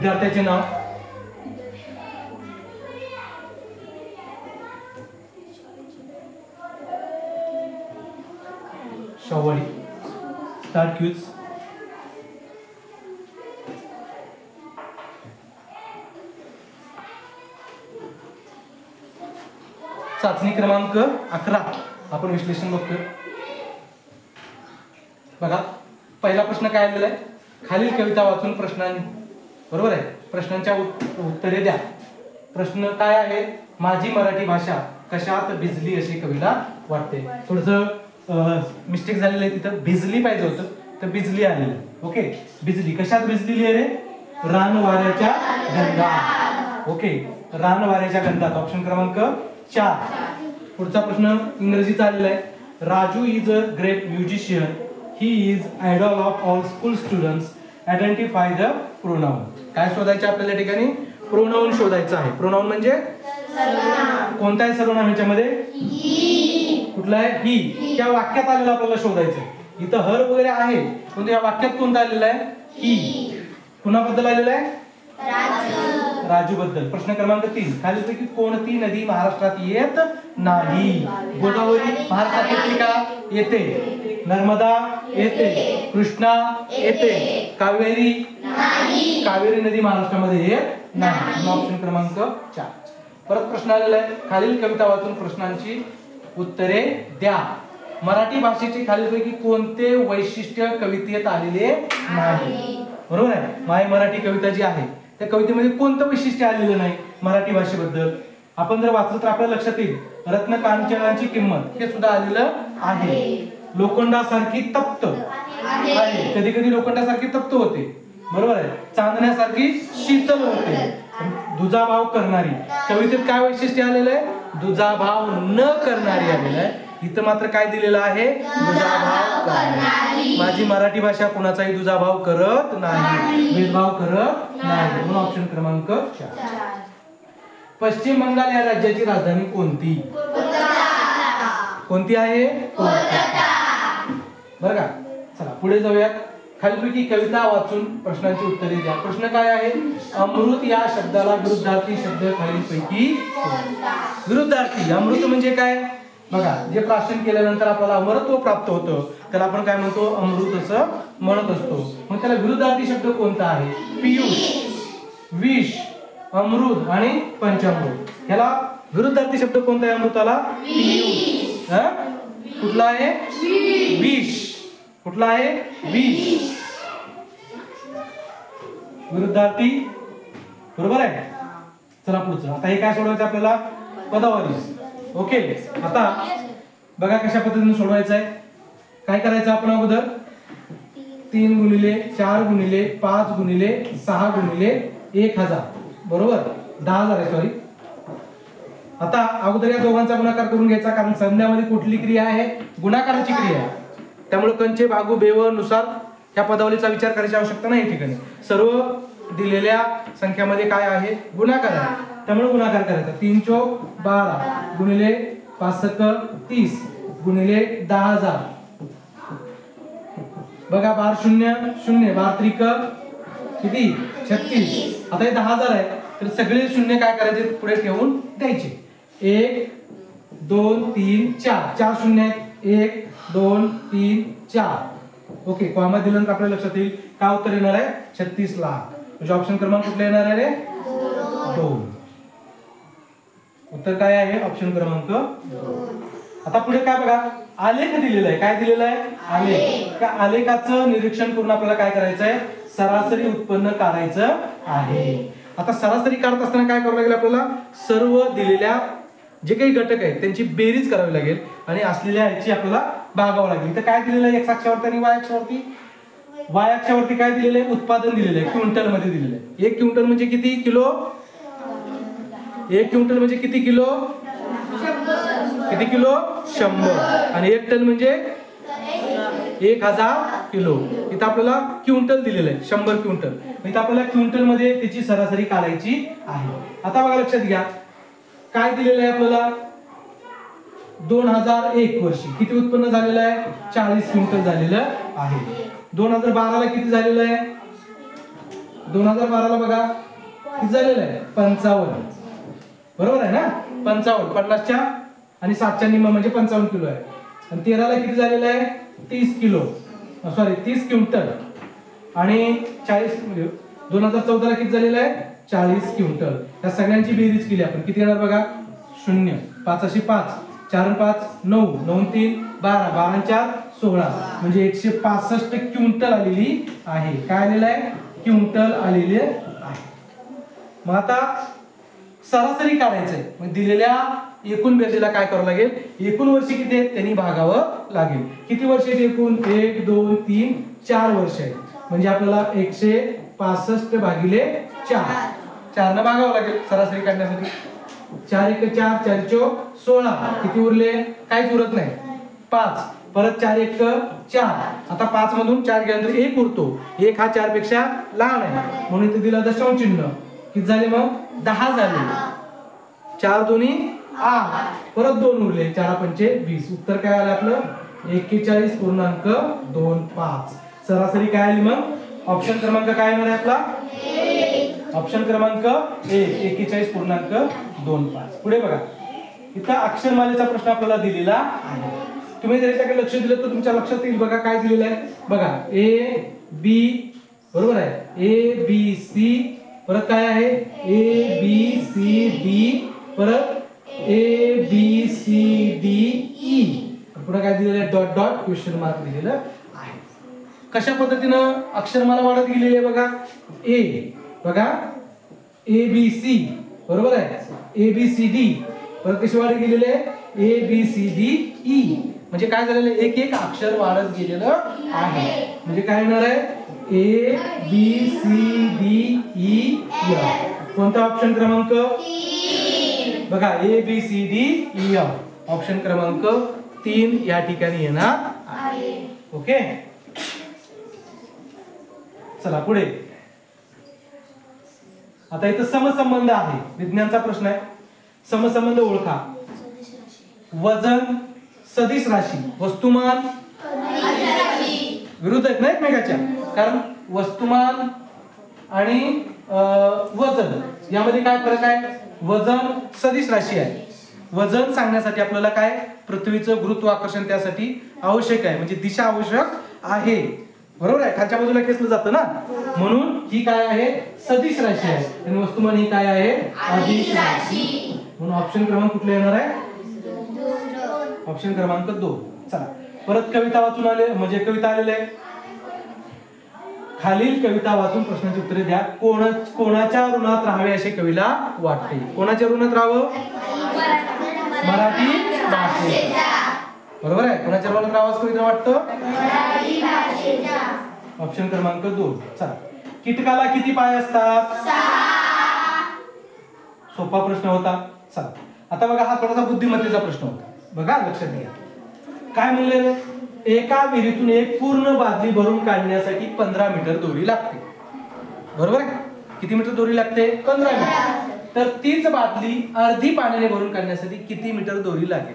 विद्यार्थ्याचे नाव? शावडी. Start quiz. चाचणी क्रमांक 11 आपण विश्लेषण बघतोय. बघा पहिला प्रश्न काय आलेला आहे, खालील कविता वाचून बरोबर आहे, प्रश्नांच्या उत्तरे द्या. प्रश्न काय आहे, माझी मराठी भाषा कशात भिजली अशी कवीला वाटते. थोडंसं मिस्टेक झालेलं आहे, तिथं भिजली पाहिजे होतं, तर भिजली आलेलं. ओके, भिजली कशात भिजलेली आहे रे? रान वाऱ्याच्या गंधात. ओके, रान वाऱ्याच्या गंधात, ऑप्शन क्रमांक 4. पुढचा प्रश्न इंग्रजीचा आलेला आहे, Raju is a great musician, he is idol of all school students, identify the pronoun. काय शोधायचे आपल्याला या ठिकाणी? प्रोनाउन शोधायचं आहे. प्रोनाउन म्हणजे कोणता आहे सर्वनाम? याच्यामध्ये कुठला आहे? ही. त्या वाक्यात आलेला आपल्याला शोधायचं. इथं हर वगैरे आहे, पण या वाक्यात कोणता आलेला आहे? ही. कुणाबद्दल आलेला आहे? राजू बद्दल. प्रश्न क्रमांक 3, खालीलपैकी कोणती नदी महाराष्ट्रात येत नाही? गोदावरी महाराष्ट्रात येते का? येते. नर्मदा येते. कृष्णा येते. कावेरी नाही. कावेरी नदी महाराष्ट्रामध्ये येत नाही. ऑप्शन क्रमांक 4. परत प्रश्न आलेला आहे, खालील कविता वाचून प्रश्नांची उत्तरे द्या. मराठी भाषेचे खालीलपैकी कोणते वैशिष्ट्य कवितेत आलेले नाही? बरोबर आहे, माय मराठी कविता जी आहे त्या कवितेमध्ये कोणतं वैशिष्ट्य आलेलं नाही मराठी भाषेबद्दल? आपण जर वाचलं तर आपल्या लक्षात येईल, रत्न कांचनाची किंमत हे सुद्धा आलेलं आहे. लोखंडासारखी तप्त आहे, कधी कधी लोखंडासारखी तप्त होते. बरोबर आहे, चांदण्यासारखी शीतल होते. दुजाभाव करणारी, कवितेत काय वैशिष्ट्य आलेलं आहे? दुजाभाव न करणारी आलेलं आहे. इथं मात्र काय दिलेलं आहे? दुजाभाव करणारी. माझी मराठी भाषा कुणाचाही दुजाभाव करत नाही, भेदभाव करत नाही. म्हणून ऑप्शन क्रमांक 4. पश्चिम बंगाल या राज्याची राजधानी कोणती? कोणती आहे? बरं का, चला पुढे जाऊयात. खालीलपैकी कविता वाचून प्रश्नांची उत्तरे द्या. प्रश्न काय आहे, अमृत या शब्दाला विरुद्धार्थी शब्द खालीलपैकी विरुद्धार्थी. अमृत म्हणजे काय? बघा, जे प्राशन केल्यानंतर आपल्याला अमरत्व प्राप्त होतं त्याला आपण काय म्हणतो? अमृत असं म्हणत असतो. मग त्याला विरुद्धार्थी शब्द कोणता आहे? पियुष, विष, अमृत आणि पंचामृत. ह्याला विरुद्धार्थी शब्द कोणता आहे अमृताला? पियुष. कुठला आहे? विष. कुठला आहे? विष. विरुद्धार्थी. बरोबर आहे. चला पुढचं. आता हे काय सोडवायचं आपल्याला? पदावली. ओके, आता बघा कशा पद्धतीने सोडवायचं आहे. काय करायचं आपण अगोदर? 3 गुणिले 4 गुणिले 5 गुणिले 6 गुणिले 1000. बरोबर, 10,000 आहे, सॉरी. आता अगोदर या दोघांचा गुणाकार करून घ्यायचा, कारण संज्ञामध्ये कुठली क्रिया आहे? गुणाकाराची क्रिया आहे. त्यामुळे कंचे भागू बेव नुसार ह्या पदावलीचा विचार करायची आवश्यकता नाही. ठिकाणी सर्व दिलेल्या संख्यामध्ये काय आहे? गुणाकार आहे. त्यामुळे गुणाकार करायचा. 3 चौक 12 गुणिले 5 सक 30 गुणिले 10,000. बघा, 12 0 0, 12 त्रिक किती? 36. आता हे 10,000 आहे, तर सगळे शून्य काय करायचे? पुढे ठेवून द्यायचे. 1 2 3 4, 4 शून्य आहेत. 1 2 3 4. ओके, कॉमा दिल्यानंतर आपल्या लक्षात येईल काय उत्तर येणार आहे? 36 लाख. म्हणजे ऑप्शन क्रमांक कुठला येणार आहे रे? 2. उत्तर काय आहे? ऑप्शन क्रमांक 2. आता पुढे काय बघा, आलेख दिलेला आहे. काय दिलेलं आहे? आलेख. त्या आलेखाचं निरीक्षण करून आपल्याला काय करायचं आहे? सरासरी उत्पन्न काढायचं आहे. आता सरासरी काढत असताना काय करावं लागेल आपल्याला? सर्व दिलेल्या जे काही घटक आहेत त्यांची बेरीज करावी लागेल आणि असलेल्या ह्याची आपल्याला भागावं लागेल. तर काय दिलेलं आहे? एक्स अक्षावरती आणि वाय अक्षावरती? वाय अक्षावरती काय दिलेलं आहे? उत्पादन दिलेलं आहे, क्विंटल मध्ये दिलेलं आहे. 1 क्विंटल म्हणजे किती किलो? 1 क्विंटल म्हणजे किती किलो? किती किलो? 100. आणि 1 टन म्हणजे 1000 किलो. इथं आपल्याला क्विंटल दिलेलं आहे, 100 क्विंटल. इथं आपल्याला क्विंटल मध्ये त्याची सरासरी काढायची आहे. आता बघा, लक्षात घ्या काय दिलेलं आहे आपल्याला? 2001 वर्षी किती उत्पन्न झालेलं आहे? 40 क्विंटल झालेलं आहे. 2012 ला किती झालेलं आहे? 2012 ला बघा किती झालेलं आहे 55, बरोबर आहे ना 55, 50च्या आणि 60च्या निम्मा म्हणजे 55 किलो आहे. आणि 13 ला किती झालेलं आहे 30 किलो, सॉरी 30 क्विंटल. आणि 40 म्हणजे 2014 ला किती झालेलं आहे 40 क्विंटल. या सगळ्यांची बेरीज केली आपण किती येणार बघा 0, 5 अशी 5, 4 5 9, 9 3 12, 12 4 16 म्हणजे 165 क्विंटल आलेली आहे. काय आलेलं आहे क्विंटल आलेले आहे. मग आता सरासरी काढायचंय. मग दिलेल्या एकूण बेरजेला काय करावं लागेल, एकूण वर्ष किती आहेत त्यांनी भागावं लागेल. किती वर्ष आहेत एकूण 1 2 3 4 वर्ष आहेत. म्हणजे आपल्याला 165 भागिले 4, 4 ने भागावं लागेल सरासरी काढण्यासाठी. 4 1 4, 4 4 16, किती उरले काहीच उरत नाही 5, परत 4 1 4. आता 5 मधून 4 गेल्यानंतर 1 उरतो. 1 हा 4 पेक्षा लहान आहे म्हणून इथे दिला दशांश चिन्ह. किती झाले मग 10 झाले. 4 2 8, परत 2 उरले 4 5 20. उत्तर काय आलं आपलं 41.25. सरासरी काय आली मग ऑप्शन क्रमांक काय येणार आहे आपला ऑप्शन क्रमांक 1 41.25. पुढे बघा इथं अक्षरमालेचा प्रश्न आपल्याला दिलेला आहे. तुम्ही जर याच्याकडे लक्ष दिलं तर तुमच्या लक्षात येईल. बघा काय दिलेलं आहे बघा A B, बरोबर आहे A B C, परत काय आहे A B C D, परत A B C D E, पुन्हा काय दिलेलं आहे डॉट डॉट क्वेश्चन मार्क दिलेलं आहे. कशा पद्धतीनं अक्षरमाला वाढत गेलेली आहे बघा. A बघा A B C, बरोबर आहे A B C D, परत कशी वाढत गेलेली आहे A B C D E. म्हणजे काय झालेलं आहे एक एक अक्षर वाढत गेलेलं आहे. म्हणजे काय येणार आहे A B C D E F. कोणता ऑप्शन क्रमांक 3 बघा A B C D E F option क्रमांक 3 या ठिकाणी येणार आहे. ओके चला पुढे. आता इथं समसंबंध आहे. विज्ञानचा प्रश्न आहे. समसंबंध ओळखा. वजन सदिश राशी, वस्तुमान विरुद्ध आहेत ना एकमेकाच्या. कारण वस्तुमान आणि वजन यामध्ये काय फरक आहे. वजन सदिश राशी आहे. वजन सांगण्यासाठी आपल्याला काय पृथ्वीचं गुरुत्वाकर्षण त्यासाठी आवश्यक आहे. म्हणजे दिशा आवश्यक आहे, बरोबर आहे. खालच्या बाजूला खेचलं जातं ना, म्हणून ही काय आहे सदिश राशी आहे. आणि वस्तुमान ही काय आहे अदिश राशी. म्हणून ऑप्शन क्रमांक कुठला येणार आहे ऑप्शन क्रमांक 2. चला परत कविता वाचून आले म्हणजे कविता आलेले आहे. खालील कविता वाचून प्रश्नाची उत्तरे द्या. कोणाच्या ऋणात राहावे असे कवीला वाटते. कोणाच्या ऋणात राहावं मराठी भाषेच्या, बरोबर आहे. कोणाच्या ऋणात राहावं असं कवीला वाटतं मराठी भाषेच्या. ऑप्शन क्रमांक 2. चला कीटकाला किती पाय असतात 6. सोपा प्रश्न होता. चला आता बघा हा थोडासा बुद्धिमत्तेचा प्रश्न होता. बघा लक्षात घ्या काय म्हणलेलं. एका विहिरीतून एक पूर्ण बादली भरून काढण्यासाठी 15 मीटर दोरी लागते, बरोबर आहे. किती मीटर दोरी लागते 15 मीटर. तर तीच बादली अर्धी पाण्याने भरून काढण्यासाठी किती मीटर दोरी लागेल.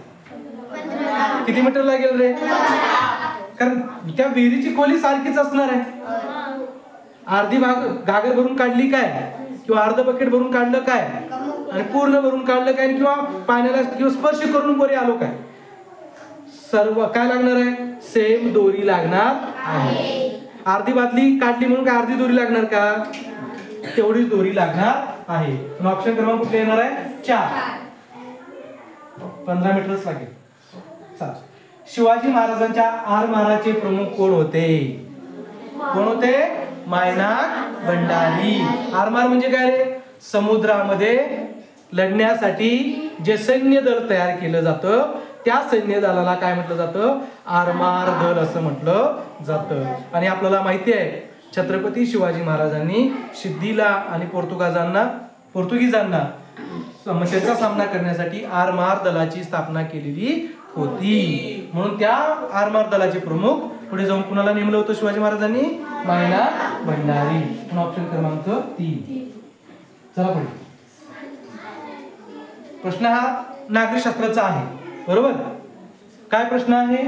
किती मीटर लागेल रे. कारण त्या विहिरीची खोली सारखीच असणार आहे. अर्धी गागर भरून काढली काय किंवा अर्ध बकेट भरून काढलं काय आणि पूर्ण भरून काढलं काय किंवा पाण्याला किंवा स्पर्श करून वर आलो काय, सर्व काय लागणार आहे सेम दोरी लागणार आहे. अर्धी बादली काढली म्हणून काय अर्धी दोरी लागणार का, तेवढीच दोरी लागणार आहे. ऑप्शन क्रमांक कुठे येणार आहे 4. 15 मीटरच लागेल. चला शिवाजी महाराजांच्या आरमाराचे प्रमुख कोण होते. कोण होते मायनाक भंडारी. आरमार म्हणजे काय रे, समुद्रामध्ये लढण्यासाठी जे सैन्य दल तयार केलं जातं त्या सैन्य दलाला काय म्हटलं जातं आरमार दल असं म्हटलं जातं. आणि आपल्याला माहिती आहे छत्रपती शिवाजी महाराजांनी सिद्धीला आणि पोर्तुगीजांना समस्येचा सामना करण्यासाठी आरमार दलाची स्थापना केलेली होती. म्हणून त्या आरमार दलाचे प्रमुख पुढे जाऊन कुणाला नेमलं होतं शिवाजी महाराजांनी मायनाक भंडारी. ऑप्शन क्रमांक 3. चला पुढे. प्रश्न हा नागरिक शास्त्राचा आहे, बरोबर. काय प्रश्न आहे.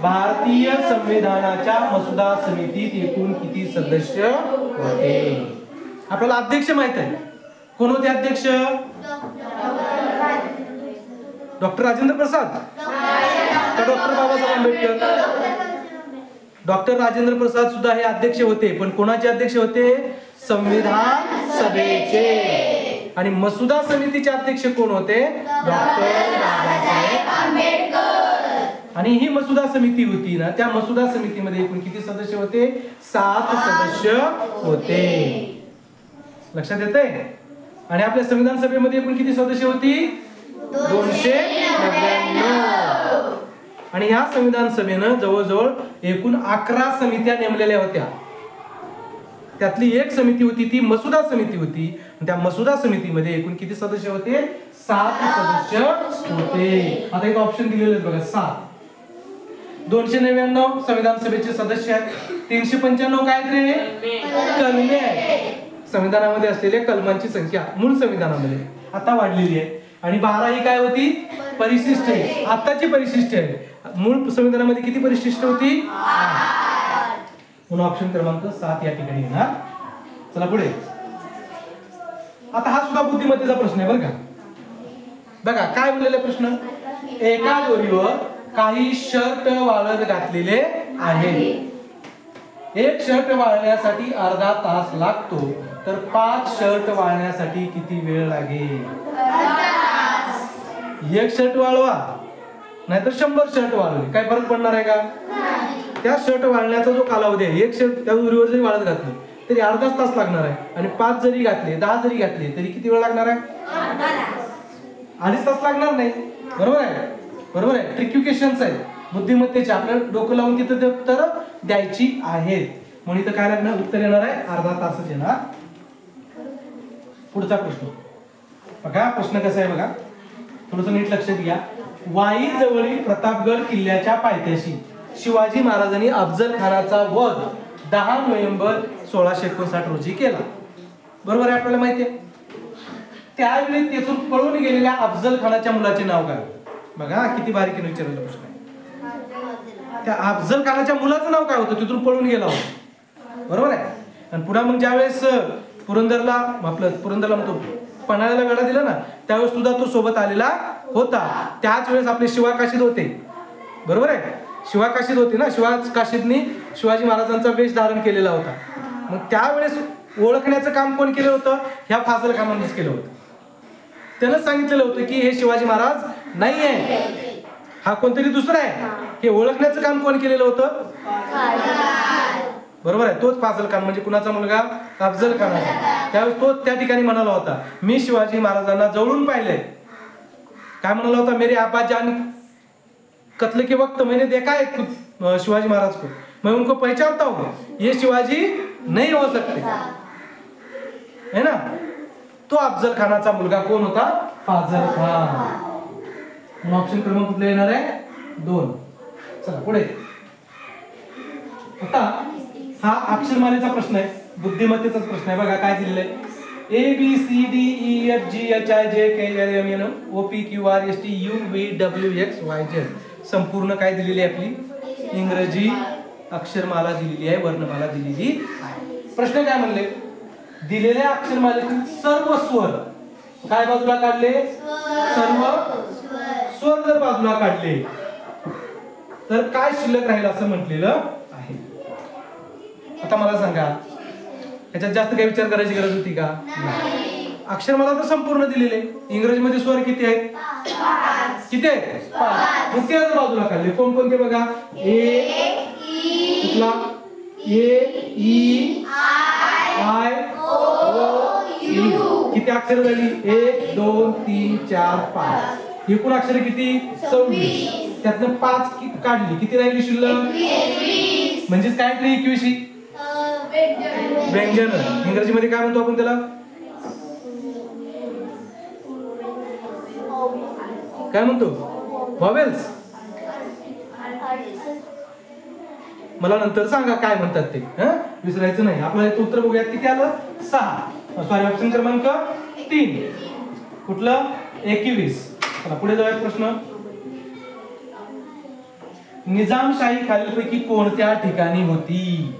भारतीय संविधानाच्या मसुदा समितीत एकूण किती सदस्य होते. आपल्याला अध्यक्ष माहित आहे. कोण होते अध्यक्ष? डॉक्टर राजेंद्र प्रसाद का डॉक्टर बाबासाहेब आंबेडकर? डॉक्टर राजेंद्र प्रसाद सुद्धा हे अध्यक्ष होते, पण कोणाचे अध्यक्ष होते? संविधान सभेचे. आणि मसुदा समितीचे अध्यक्ष कोण होते? डॉक्टर बाबासाहेब आंबेडकर. आणि ही मसुदा समिती होती ना, त्या मसुदा समितीमध्ये एकूण किती सदस्य होते? 7 सदस्य होते. लक्षात येतंय? आणि आपल्या संविधान सभेमध्ये एकूण किती सदस्य होती? 299. आणि ह्या संविधान सभेनं जवळजवळ एकूण 11 समित्या नेमलेल्या होत्या. त्यातली एक समिती होती ती मसुदा समिती होती. त्या मसुदा समितीमध्ये एकूण किती सदस्य होते? 7 सदस्य होते. आता एक ऑप्शन दिलेले बघा 7. 299 संविधान सभेचे सदस्य आहेत. 395 काय रे? कलमे आहेत. संविधानामध्ये असलेल्या कलमांची संख्या मूळ संविधानामध्ये आता वाढलेली आहे. आणि 12 ही काय होती? परिशिष्ट आहे. आताची परिशिष्ट आहे. मूळ संविधानामध्ये किती परिशिष्ट होती? 8. म्हणून ऑप्शन क्रमांक 7 या ठिकाणी येणार. चला पुढे. आता हा सुद्धा बुद्धिमत्तेचा प्रश्न आहे बरं का. बघा काय बोललेला प्रश्न. एका दोरीवर काही शर्ट वाळत घातलेले आहे. एक शर्ट वाळण्यासाठी अर्धा तास लागतो, तर 5 शर्ट वाळण्यासाठी किती वेळ लागेल? एक शर्ट वाळवा नाहीतर 100 शर्ट वाळवले, काय फरक पडणार आहे का? त्या शर्ट वाळण्याचा जो कालावधी आहे, एक शर्ट त्या दोरीवर जरी वाळत घातली तरी अर्धाच तास लागणार आहे. आणि 5 जरी घातले, 10 जरी घातले तरी किती वेळ लागणार आहे? 2.5 तास लागणार नाही. बरोबर आहे? बरोबर आहे. ट्रिक्युकेशन्स आहेत बुद्धिमत्तेचे, आपल्याला डोकं लावून तिथं उत्तर द्यायची आहेत. म्हणून इथं काय लागणार? उत्तर येणार आहे अर्धा तासच येणार. पुढचा प्रश्न बघा. प्रश्न कसा आहे बघा, थोडस नीट लक्षात घ्या. वाई जवळील प्रतापगड किल्ल्याच्या पायथ्याशी शिवाजी महाराजांनी अफजल खानाचा वध 10 नोव्हेंबर 1659 रोजी केला. बरोबर आहे? आपल्याला माहिती आहे. त्यावेळी तेथून पळून गेलेल्या अफजल खानाच्या मुलाचे नाव काय? बघा किती बारीकीने विचारलेला प्रश्न आहे. त्या अफजल खानाच्या मुलाचं नाव काय होतं? तिथून पळून गेला होता. बरोबर आहे? आणि पुन्हा मग ज्यावेळेस पुरंदरला म्हणतो पन्हाळ्याला वेढा दिला ना, त्यावेळेस सुद्धा तो सोबत आलेला होता. त्याच वेळेस आपले शिवा काशीद होते. बरोबर आहे? शिवा काशीद होते ना. शिवा काशीदनी शिवाजी महाराजांचा वेश धारण केलेला होता. मग त्यावेळेस ओळखण्याचं काम कोण केलं होतं? ह्या फाजल खानानेच केलं होतं. त्यानं सांगितलेलं होतं की हे शिवाजी महाराज नाही आहे, हा कोणतरी दुसरा आहे. हे ओळखण्याचं काम कोण केलेलं होतं? बरोबर आहे? तोच फाजल खान, म्हणजे कुणाचा मुलगा? अफजल खानाचा. त्यावेळेस तोच त्या ठिकाणी म्हणाला होता, मी शिवाजी महाराजांना जवळून पाहिलंय. काय म्हणाला होता? मेरे आबा जान कत्ल के वक्त मैंने देखा है शिवाजी महाराज को, मैं उनको पहचानता हूँ, ये शिवाजी नहीं हो सकते, है ना. तो अफजल खानाचा मुलगा कोण होता? फाजल खान. ऑप्शन क्रमांक कुठला येणार आहे? 2. चला पुढे. आता हा अक्षरमालेचा प्रश्न आहे, बुद्धिमत्तेचा प्रश्न आहे. बघा काय दिलेलं आहे. ABCDEFGHIJKLMN OPQRSTUVWXYZ संपूर्ण काय दिलेली आहे? आपली इंग्रजी अक्षरमाला दिलेली आहे, वर्णमाला दिलेली आहे. प्रश्न काय म्हणले? दिलेल्या अक्षरमालेतील सर्व स्वर काय बाजूला काढले? सर्व स्वर जर बाजूला काढले तर काय शिल्लक राहील असं म्हटलेलं आहे. आता मला सांगा, याच्यात जास्त काही विचार करायची गरज होती का? अक्षरमाला तर संपूर्ण दिलेले. इंग्रजीमध्ये स्वर किती आहेत? 5. किती आहेत? 5. मग ते बाजूला काढले. कोणकोणते बघा? ए कुठला? E I O U. किती अक्षर झाली? 1 2 3 4 5. एकूण अक्षर किती? 26. त्यातनं 5 काढली, किती राहिली शिल्लक? म्हणजेच काय तरी 21. व्यंजन. इंग्रजीमध्ये काय म्हणतो आपण त्याला? काय म्हणतो? व्हॉवेल्स. मला नंतर सांगा काय म्हणतात ते, विसरायचं नाही. आपल्याला उत्तर बघूयात. किती आलं? 6. सॉरी, ऑप्शन क्रमांक 3. कुठलं? 21. चला पुढे जाऊयात. प्रश्न. निजामशाही खालीलपैकी कोणत्या ठिकाणी होती?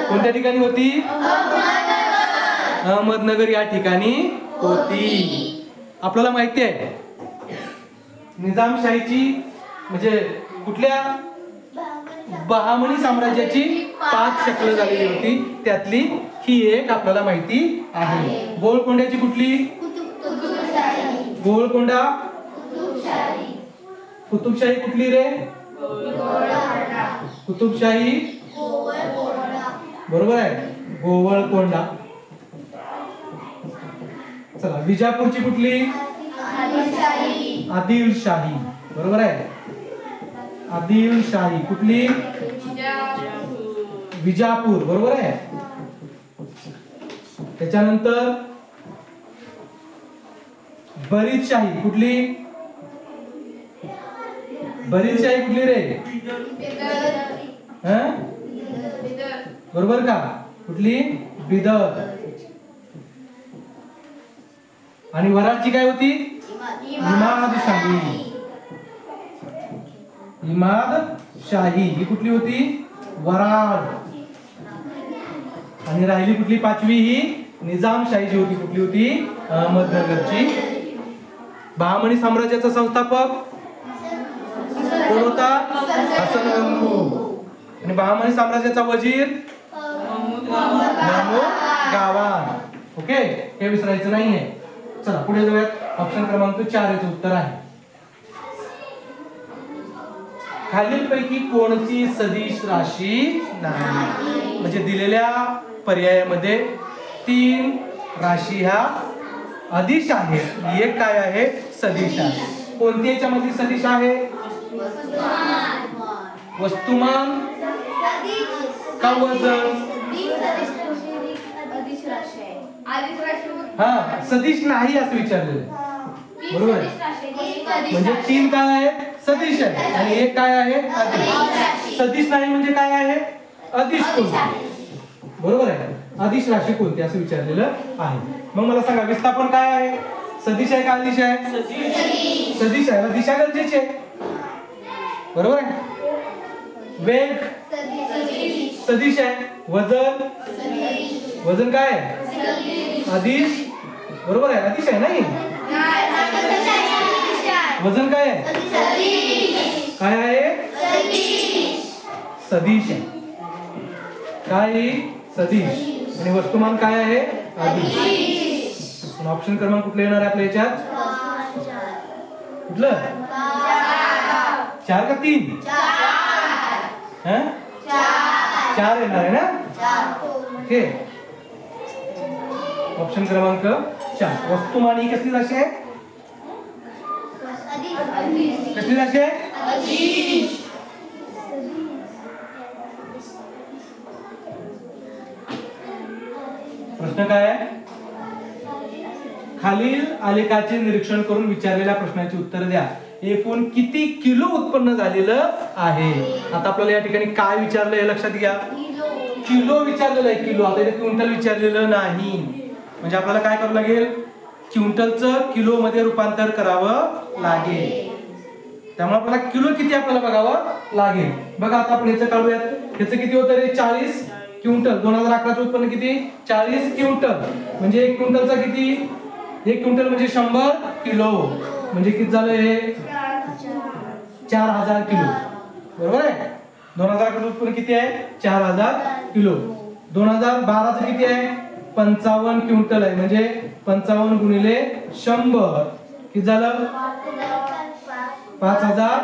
कोणत्या ठिकाणी होती? अहमदनगर या ठिकाणी होती. आपल्याला माहिती आहे निजामशाहीची म्हणजे कुठल्या बहामनी साम्राज्याची 5 शक्ल झालेली होती, त्यातली ही एक आपल्याला माहिती आहे. गोलकोंड्याची कुठली? गोलकोंडा. कुतुबशाही कुठली रे? कुतुबशाही बरोबर आहे, गोवळकोंडा. चला, विजापूरची कुठली? आदिलशाही बरोबर आहे. आदिलशाही कुठली? विजापूर बरोबर आहे. त्याच्यानंतर बरीदशाही कुठली? बरीदशाही कुठली रे? बरोबर का? कुठली? बिदर. आणि वराडची काय होती? इमादशाही. इमादशाही ही कुठली होती? वराड. आणि राहिली कुठली 5वी? ही निजामशाही होती. कुठली होती? अहमदनगरची. बहामनी साम्राज्याचा संस्थापक कोण होता? हसन गंगू. आणि बहामनी साम्राज्याचा वजीर महमूद गावान. ओके, हे विसरायचं नाहीये. चला पुढे जाऊयात. ऑप्शन क्रमांक 4 याचं उत्तर आहे. खालीलपैकी कोणती सदिश राशी नाही? म्हणजे दिलेल्या पर्यायामध्ये 3 राशी ह्या अदिश आहेत, एक काय आहे? सदिश आहे. कोणती याच्यामध्ये सदिश आहे? वस्तुमान का वजन? हा, सदिश नाही असं विचारलेलं बरोबर आहे. म्हणजे 3 काय आहे? सदिश आहे आणि एक काय आहे? अदिश. सदिश नाही म्हणजे काय आहे? अदिश कोणती? बरोबर आहे. अदिश राशी कोणती असं विचारलेलं आहे. मग मला सांगा विस्थापन काय आहे? सदिश आहे का अदिश आहे? सदिश आहे. दिशा गरजेची आहे बरोबर आहे. वेग सदिश आहे. वजन वजन काय आहे? अदिश बरोबर आहे. अदिश आहे नाही. वजन काय आहे? काय आहे? सदिश आहे. काय? सदिश. आणि वस्तुमान काय आहे? अदिश. ऑप्शन क्रमांक कुठले येणार आहे आपल्या याच्यात? कुठलं? 4 का 3? 4 येणार आहे ना. ओके, ऑप्शन क्रमांक 4. वस्तुमान ही कसली राशी आहे? कसली राशी आहे? प्रश्न काय आहे? खालील आलेखाचे निरीक्षण करून विचारलेल्या प्रश्नाची उत्तर द्या. एकूण किती किलो उत्पन्न झालेलं आहे? आता आपल्याला या ठिकाणी काय विचारलं हे लक्षात घ्या. किलो विचारलेलं आहे. किलो. आता इथे क्विंटल विचारलेलं नाही. म्हणजे आपल्याला काय करावं लागेल? क्विंटलचं किलो मध्ये रूपांतर करावं लागेल. त्यामुळे आपल्याला किलो किती आपल्याला बघावं लागेल. बघा आता आपण याचं काढूयात. याचं किती होतं रे? 40 क्विंटल. 2011चं उत्पन्न किती? 40 क्विंटल. म्हणजे 1 क्विंटलचा किती? 1 क्विंटल म्हणजे 100 किलो. म्हणजे किती झालं हे? 4000 किलो बरोबर आहे. 2011चं उत्पन्न किती आहे? 4000 किलो. 2012चं किती आहे? 55 क्विंटल आहे. म्हणजे 55 गुणिले 100 किती झालं? 5000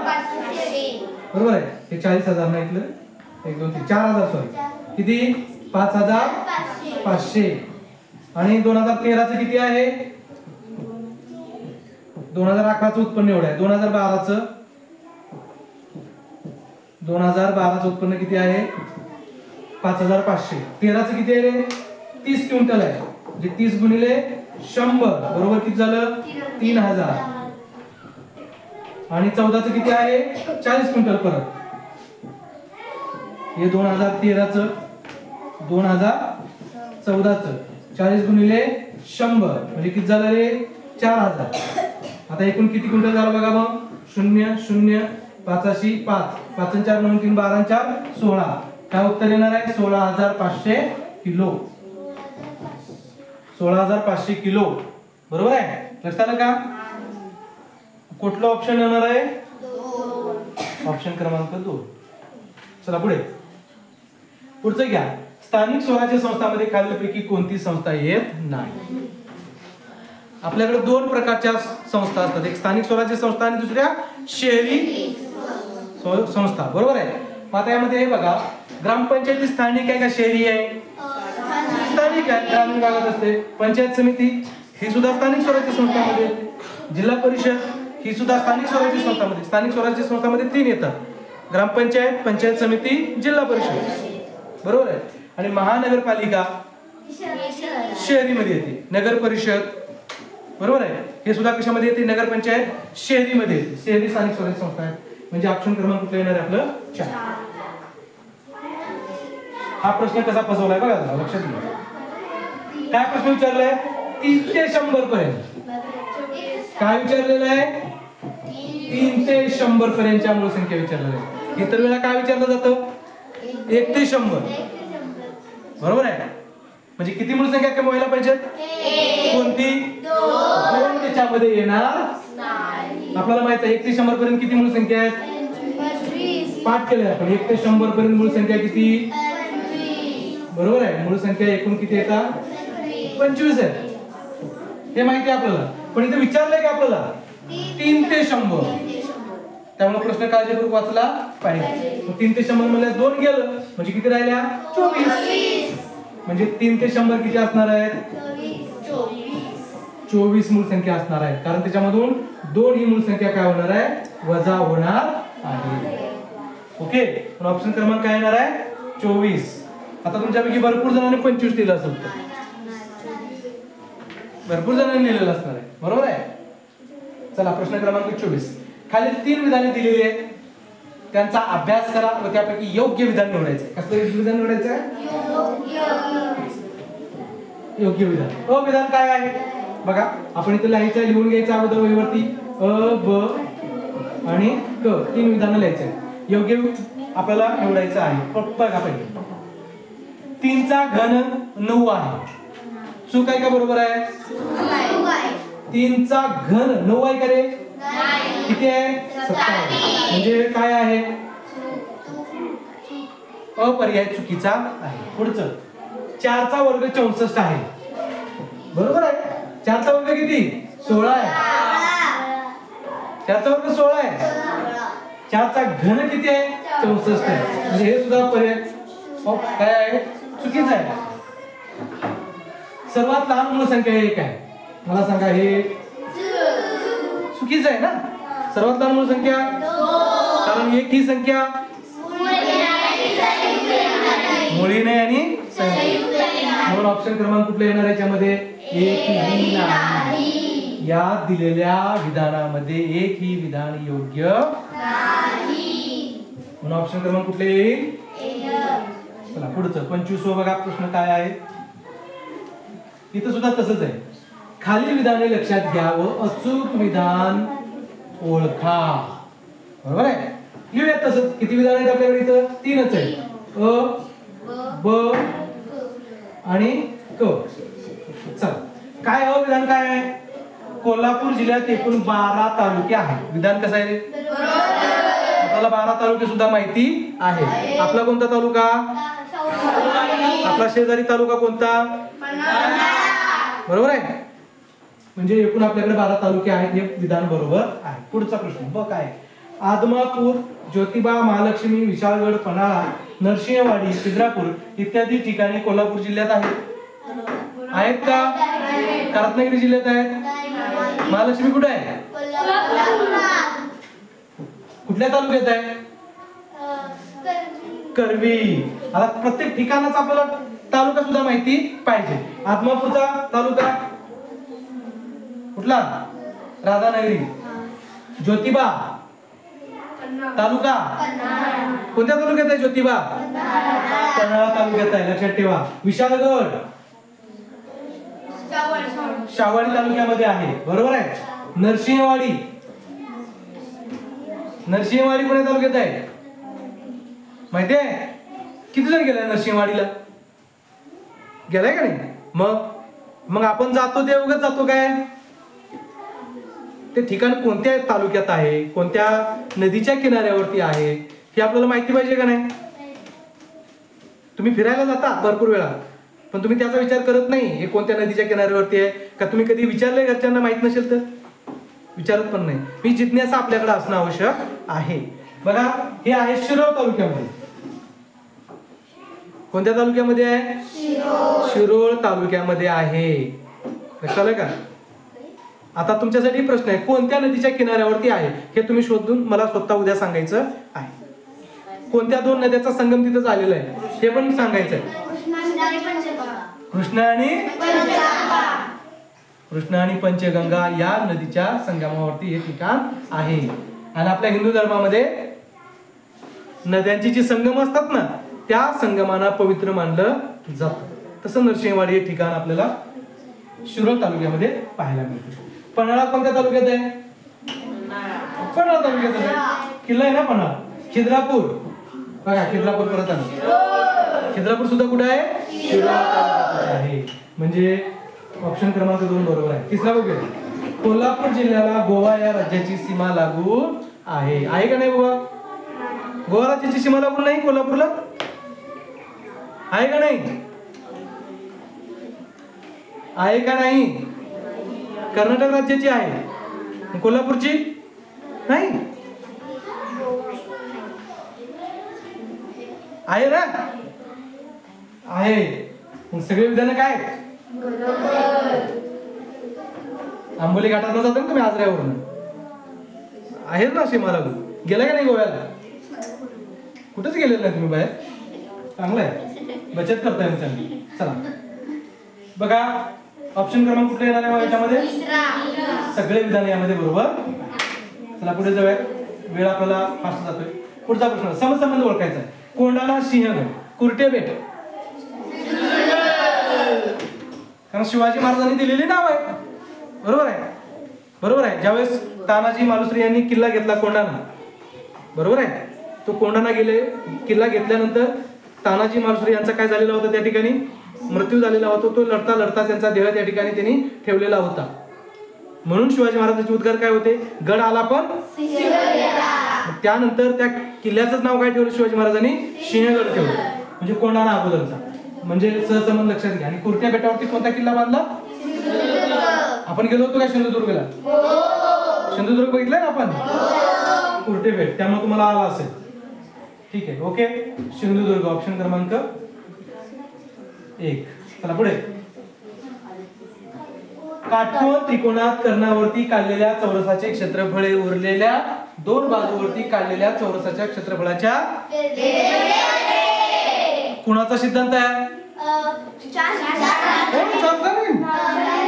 बरोबर आहे. हे 40,000 नाही इथलं. 1 2 3 4000 सॉरी. किती? 5500. आणि 2013चं किती आहे? 2011चं उत्पन्न एवढं आहे. 2012चं उत्पन्न किती आहे? 5500. 13चं किती आहे रे? 30 क्विंटल आहे. म्हणजे 30 गुणिले 100 बरोबर किती झालं? 3000. आणि 14चं किती आहे? 40 क्विंटल परत. हे 2013चं 2014चं 40 गुणिले 100 म्हणजे किती झालं रे? 4000. आता एकूण किती क्विंटल झालं बघा मग. 0 0 5 5 5 4 9 3 12 4 16 काय उत्तर येणार आहे? 16,500 किलो. 16,500 किलो. बरोबर आहे? लक्षात आलं का? कुठलं ऑप्शन येणार आहे? ऑप्शन क्रमांक 2. चला पुढे. पुढचं घ्या. स्थानिक स्वराज्य संस्थांमध्ये खालीलपैकी कोणती संस्था येत नाही? आपल्याकडे 2 प्रकारच्या संस्था असतात. एक स्थानिक स्वराज्य संस्था आणि दुसऱ्या शहरी संस्था. बरोबर आहे? मग आता यामध्ये हे बघा, ग्रामपंचायती स्थानिक आहे का शहरी आहे? स्थानिक आहे, ग्रामीण भागात असते. पंचायत समिती ही सुद्धा स्थानिक स्वराज्य संस्थांमध्ये येते. जिल्हा परिषद ही सुद्धा स्थानिक स्वराज्य संस्थांमध्ये. स्थानिक स्वराज्य संस्थांमध्ये 3 येतात: ग्रामपंचायत, पंचायत समिती, जिल्हा परिषद. बरोबर आहे? आणि महानगरपालिका शहरीमध्ये येते. नगर परिषद, बरोबर आहे, हे सुद्धा कशामध्ये येते? नगरपंचायत शहरीमध्ये येते. शहरी स्थानिक स्वराज्य संस्था आहे. म्हणजे ऑप्शन क्रमांक कुठला येणार आहे आपलं? 4. हा प्रश्न कसा फसवलाय बघा, लक्षात घ्या. काय प्रश्न विचारलाय? 3 ते 100 पर्यंत. काय विचारलेलं आहे? 3 ते 100 पर्यंतच्या मूळसंख्या विचारलेल्या आहे. इतर वेळा काय विचारलं जातं? 1 ते 100. बरोबर आहे? म्हणजे किती मूळसंख्या कमी व्हायला पाहिजेत? कोणती? 2 त्याच्यामध्ये येणार नाही. आपल्याला माहित आहे 1 ते 100 पर्यंत किती मूळसंख्या आहेत? 25. पाठ केले आपण. 1 ते 100 पर्यंत मूळसंख्या किती? 25. बरोबर आहे? मूळसंख्या एकूण किती येतात? 25 आहे. हे माहिती आहे आपल्याला. पण इथे विचारलंय का आपल्याला? 3 ते 100. त्यामुळे प्रश्न काळजीपूर्वक वाचला पाहिजे. 3 ते 100 मध्ये 2 गेलं म्हणजे किती राहिल्या? 24. म्हणजे 3 ते 100 किती असणार आहेत? 24 मूळसंख्या असणार आहेत. कारण त्याच्यामधून 2 ही मूळसंख्या काय होणार आहे? वजा होणार आहे. ओके. पण ऑप्शन क्रमांक काय येणार आहे? 24. आता तुमच्यापैकी भरपूर जणांनी 25 दिलं असेल. भरपूर जणांनी लिहिलेलं असणार आहे. बरोबर आहे? चला प्रश्न क्रमांक 24. खालील 3 विधाने दिलेली आहेत. त्यांचा अभ्यास करा व त्यापैकी योग्य विधान निवडायचं. कसलं विधान निवडायचं? योग्य विधान. विधान काय आहे बघा, आपण इथे लिहायचं, लिहून घ्यायचं अगोदर वहीवरती. अ, ब आणि क 3 विधानं लिहायचं. योग्य आपल्याला निवडायचं आहे. बघा पहिले. 3 चा घन 9 आहे. चूक आहे का बरोबर आहे? 3 चा घन 9 आहे का रे? किती आहे? 27. म्हणजे काय आहे? अपर्याय चुकीचा आहे. पुढचं 4 चा वर्ग 64 आहे. बरोबर आहे? 4 चा वर्ग किती? 16 आहे. 4 चा वर्ग 16 आहे. 4 चा घन किती आहे? 64 आहे. म्हणजे हे सुद्धा पर्याय काय आहे? चुकीचं आहे. सर्वात लहान मूळसंख्या 1 आहे. मला सांगा, हे चुकीचं आहे ना? सर्वात लहान मूळसंख्या, कारण 1 ही संख्या मुळी नाही आणि म्हणून ऑप्शन क्रमांक कुठला येणार याच्यामध्ये? 1 ही नाही. या दिलेल्या विधानामध्ये 1 ही विधान योग्य नाही. म्हणून ऑप्शन क्रमांक कुठले येईल? चला पुढचं 25 बघा. प्रश्न काय आहे? इथं सुद्धा तसंच आहे. खालील विधाने लक्षात घ्या व अचूक विधान ओळखा. बरोबर आहे? लिहूया तसंच. किती विधान आहेत आपल्याकडे? इथं 3च आहे. अ, ब आणि क. चला, काय विधान काय आहे? कोल्हापूर जिल्ह्यात एकूण 12 तालुके आहेत. विधान कसं आहे रे? आपल्याला 12 तालुके सुद्धा माहिती आहे. आपला कोणता तालुका? आपला शेजारी तालुका कोणता? बरोबर आहे? म्हणजे एकूण आपल्याकडे 12 तालुके आहेत. हे विधान बरोबर आहे. पुढचा प्रश्न बघ काय? आदमापूर, ज्योतिबा, महालक्ष्मी, विशाळगड, पन्हाळा, नरसिंहवाडी, खिद्रापूर इत्यादी ठिकाणी कोल्हापूर जिल्ह्यात आहेत का? रत्नागिरी जिल्ह्यात आहेत. महालक्ष्मी कुठे आहे? कुठल्या तालुक्यात आहे? करवी. आता प्रत्येक ठिकाणाचा आपल्याला तालुका सुद्धा माहिती पाहिजे. आदमापूरचा तालुका कुठला? राधानगरी. ज्योतिबा तालुका कोणत्या तालुक्यात आहे? ज्योतिबा पन्हाळा तालुक्यात आहे. लक्षात ठेवा. विशाळगड शाहवाडी तालुक्यामध्ये आहे. बरोबर आहे? नरसिंहवाडी कोणत्या तालुक्यात आहे? माहिती आहे? किती जण गेलाय नरसिंहवाडीला? गेलाय का नाही? मग आपण जातो ते उगाच जातो काय? ते ठिकाण कोणत्या तालुक्यात आहे, कोणत्या नदीच्या किनाऱ्यावरती आहे हे आपल्याला माहिती पाहिजे का नाही? तुम्ही फिरायला जाता भरपूर वेळा, पण तुम्ही त्याचा विचार करत नाही हे कोणत्या नदीच्या किनाऱ्यावरती आहे का. तुम्ही कधी विचारले घरच्यांना माहित नसेल तर? विचारत पण नाही. ही जिज्ञासा आपल्याकडे असणं आवश्यक आहे. बघा, हे आहे शिरोळ तालुक्यामध्ये. कोणत्या तालुक्यामध्ये आहे? शिरोळ तालुक्यामध्ये आहे. लक्षात आलं का? आता तुमच्यासाठी प्रश्न आहे, कोणत्या नदीच्या किनाऱ्यावरती आहे हे तुम्ही शोधून मला स्वतः उद्या सांगायचं आहे. कोणत्या दोन नद्याचा संगम तिथं झालेला आहे हे पण सांगायचं आहे. कृष्णा आणि पंचगंगा या नदीच्या संगमावरती हे ठिकाण आहे. आणि आपल्या हिंदू धर्मामध्ये नद्यांची जी संगम असतात ना त्या संगमांना पवित्र मानलं जातं. तसं नरसिंहवाडी हे ठिकाण आपल्याला शिरोळ तालुक्यामध्ये पाहायला मिळते. पन्हाळा कोणत्या तालुक्यात आहे? पन्हाळा तालुक्यात आहे. किल्ला आहे ना पन्हाळा. खिद्रापूर बघा, खिद्रापूर परत आलं. खिद्रापूर सुद्धा कुठे आहे? शिरोळ तालुक्यात आहे. म्हणजे ऑप्शन क्रमांक 2 बरोबर आहे. तिसरा बघूया, कोल्हापूर जिल्ह्याला गोवा या राज्याची सीमा लागून आहे. आहे का नाही बाबा? गोवा राज्याची सीमा लागून नाही कोल्हापूरला? आहे का नाही? आहे का नाही? कर्नाटक राज्याची आहे, कोल्हापूरची नाही आहे ना? आहे. सगळे विधान काय? आंबोली घाटातून जातो ना तुम्ही आजऱ्यावरून, आहेत ना सीमा लागून. गेला का नाही गोव्याला? कुठेच गेलेलं नाही तुम्ही बाहेर. चांगलं आहे, बचत करताय मग चांगली. चला बघा, ऑप्शन क्रमांक कुठले येणार आहे याच्यामध्ये? सगळे विधान यामध्ये बरोबर. चला पुढे जाऊया, वेळ आपल्याला फास्ट जातोय. पुढचा प्रश्न, समसंबंध ओळखायचा आहे. कोंढाणा सिंहगड कुर्टे बेट, कारण शिवाजी महाराजांनी दिलेली नाव आहे. बरोबर आहे? बरोबर आहे. ज्यावेळेस तानाजी मालुसरे यांनी किल्ला घेतला कोंढाणा, बरोबर आहे, तो कोंढाणा किल्ला घेतल्यानंतर तानाजी मालुसरे यांचा काय झालेला होता? त्या ठिकाणी मृत्यू झालेला होता. तो लढता लढता त्यांचा देह त्या ठिकाणी त्यांनी ठेवलेला होता. म्हणून शिवाजी महाराजांचे उद्गार काय होते? गड आला पण त्यानंतर त्या किल्ल्याचं नाव काय ठेवलं शिवाजी महाराजांनी? सिंहगड ठेवलं. म्हणजे कोंढाणा अगोदरचा. म्हणजे सहसंबंध लक्षात घ्या. आणि कुर्ट्या बेटावरती कोणता किल्ला बांधला? आपण गेलो होतो का सिंधुदुर्गला? सिंधुदुर्ग बघितलंय ना आपण? कुर्टे बेट, त्यामुळे तुम्हाला आला असेल. ठीक आहे, ओके. सिंधुदुर्ग ऑप्शन क्रमांक 1. चला पुढे, काटकोन त्रिकोणात कर्णावरती काढलेल्या चौरसाचे क्षेत्रफळ उरलेल्या 2 बाजूवरती काढलेल्या चौरसाच्या क्षेत्रफळाच्या कुणाचा सिद्धांत आहे?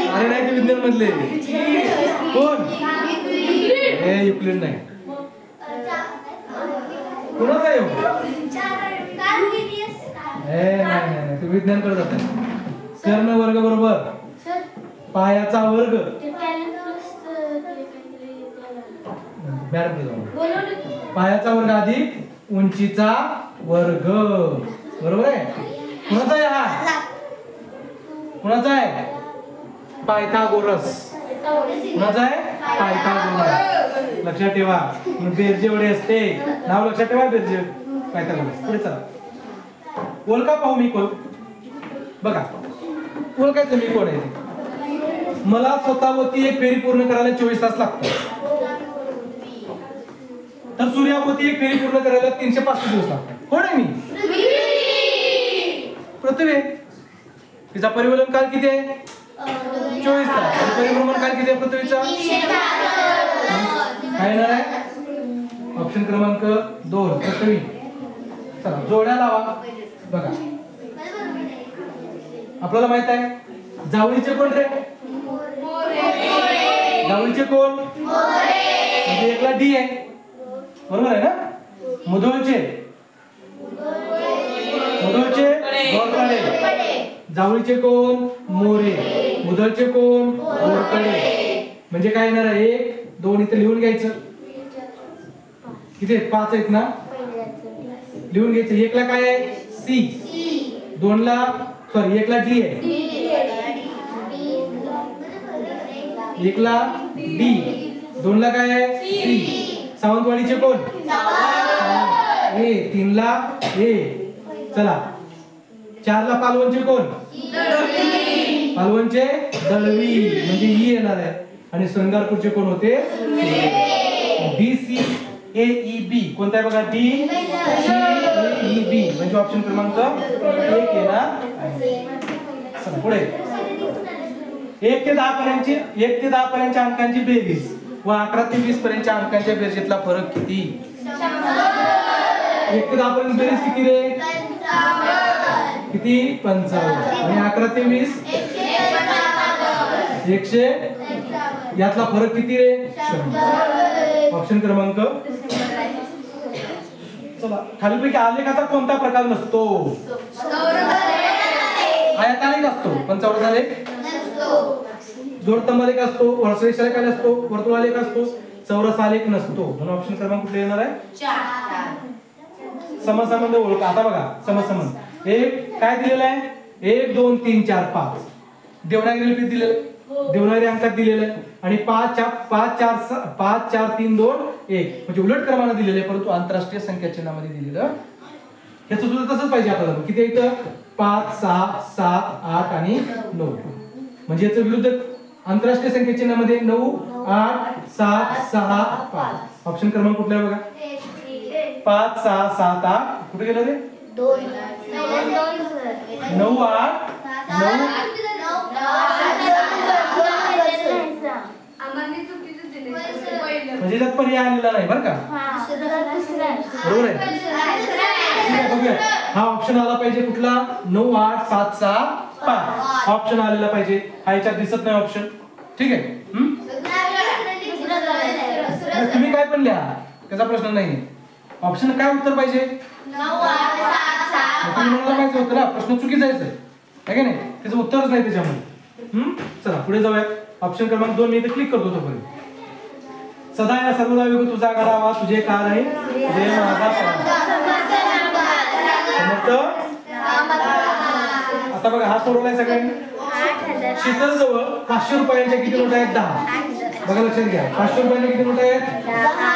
अरे नाही, ते विज्ञान मधले कोण? हे युक्लिड नाही. कुणाचा आहे? नाही, ते विज्ञान कडे जात. कर्ण वर्ग बरोबर पायाचा वर्ग. पायाचा वर्ग अधिक उंचीचा वर्ग. बरोबर आहे? कुणाचा आहे हा? कुणाचा आहे? पायथागोरस. कुणाचा आहे? पायथागोरस. लक्षात ठेवा. बेरजे वडे असते, नाव लक्षात ठेवा, बेरजे पायथागोरस. पुढे चला, ओळखा पाहू मी कोण. बघा, ओळखायचं मी कोण आहे. मला स्वतःवरती एक फेरी पूर्ण करायला 24 तास लागतात, तर सूर्यावरती एक फेरी पूर्ण करायला 365 दिवस लागतात. कोण आहे मी? पृथ्वी. तिचा परिभ्रमण काळ किती आहे? 24 तास. परिभ्रमण काळ किती आहे पृथ्वीचा? काय येणार आहे? ऑप्शन क्रमांक 2 पृथ्वी. चला जोड्या लावा. बघा, आपल्याला माहित आहे जावळीचे कोण रे? जावळीचे कोण? म्हणजे एकला डी आहे, बरोबर आहे ना? मुधोळचे घोरपडे. जावळीचे कोण? मोरे. मुधोळचे कोण? घोरपडे. म्हणजे काय येणार आहे? 1 2 इथे लिहून घ्यायचं. किती 5 आहेत ना? लिहून घ्यायचं. एकला काय आहे? सी. 1ला डी आहे. 1ला डी. 2ला काय आहे सी. सावंतवाडीचे कोण ए. 3ला ए. चला 4ला पालवणचे कोण पालवणचे दळवी म्हणजे ई येणार आहे. आणि श्रंगारपूरचे कोण होते डी सी ए ई बी. कोणता आहे बघा डी सी ए ई बी म्हणजे ऑप्शन क्रमांक 1 येणार. चला पुढे 1 ते 10 पर्यंतच्या अंकांची बेरीज व 11 ते 20 पर्यंतच्या अंकांच्या बेरजेतला फरक किती. 1 ते 10 पर्यंत बेरीज किती रे किती 55 आणि 11 ते 20 100 यातला फरक किती रे 100. ऑप्शन क्रमांक. चला खालीलपैकी आलेखाचा कोणता प्रकार नसतो. आयतालेख असतो पण चौरसालेख जोडस्तंभालेख असतो. वर्षरेषालेख असतो. वर्तुळालेख असतो. चौरसालेख नसतो. म्हणून ऑप्शन क्रमांक कुठले येणार आहे 4. समसंबंध ओळखा. आता बघा समसंबंध एक काय दिलेलं आहे 1 2 3 4 5 देवनागरी लिपीत दिलेलं देवनागरी अंकात दिलेलं आहे आणि 5 4 3 2 1 म्हणजे उलट क्रमाने दिलेलं आहे परंतु आंतरराष्ट्रीय संख्या चिन्हामध्ये दिलेलं. ह्याचं सुद्धा तसंच पाहिजे आपल्याला. किती आहे इथं 5 6 7 8 आणि 9 म्हणजे याचं विरुद्ध आंतरराष्ट्रीय संख्या चिन्हामध्ये 9 8 7 6 5. ऑप्शन क्रमांक कुठला आहे बघा 5 6 7 8 कुठे गेलं रे 9 8 9 म्हणजे त्यात पर्याय आलेला नाही बरं का. बरोबर आहे. ठीक आहे बघूया. हा ऑप्शन आला पाहिजे कुठला 9 8 7 6 5 ऑप्शन आलेला पाहिजे. हा याच्यात दिसत नाही ऑप्शन. ठीक आहे तुम्ही काय पण लिहा त्याचा प्रश्न नाही. ऑप्शन काय उत्तर पाहिजे 9 8 7 6 5 मला माहिती होतं ना प्रश्न चुकीचा आहे का नाही त्याचं उत्तरच नाही त्याच्यामध्ये. चला पुढे जाऊया. ऑप्शन क्रमांक 2 मी इथे क्लिक करतो तोपर्यंत. सदा या सर्वदा वेग तुझा घडावा तुझे का नाही तुझे माझा समर्थ. आता बघा हा सोडवलाय सगळ्यांनी. शीतल जवळ 500 रुपयांच्या किती नोट आहेत 10. बघा लक्षात घ्या 500 रुपयांच्या किती नोट आहेत 10.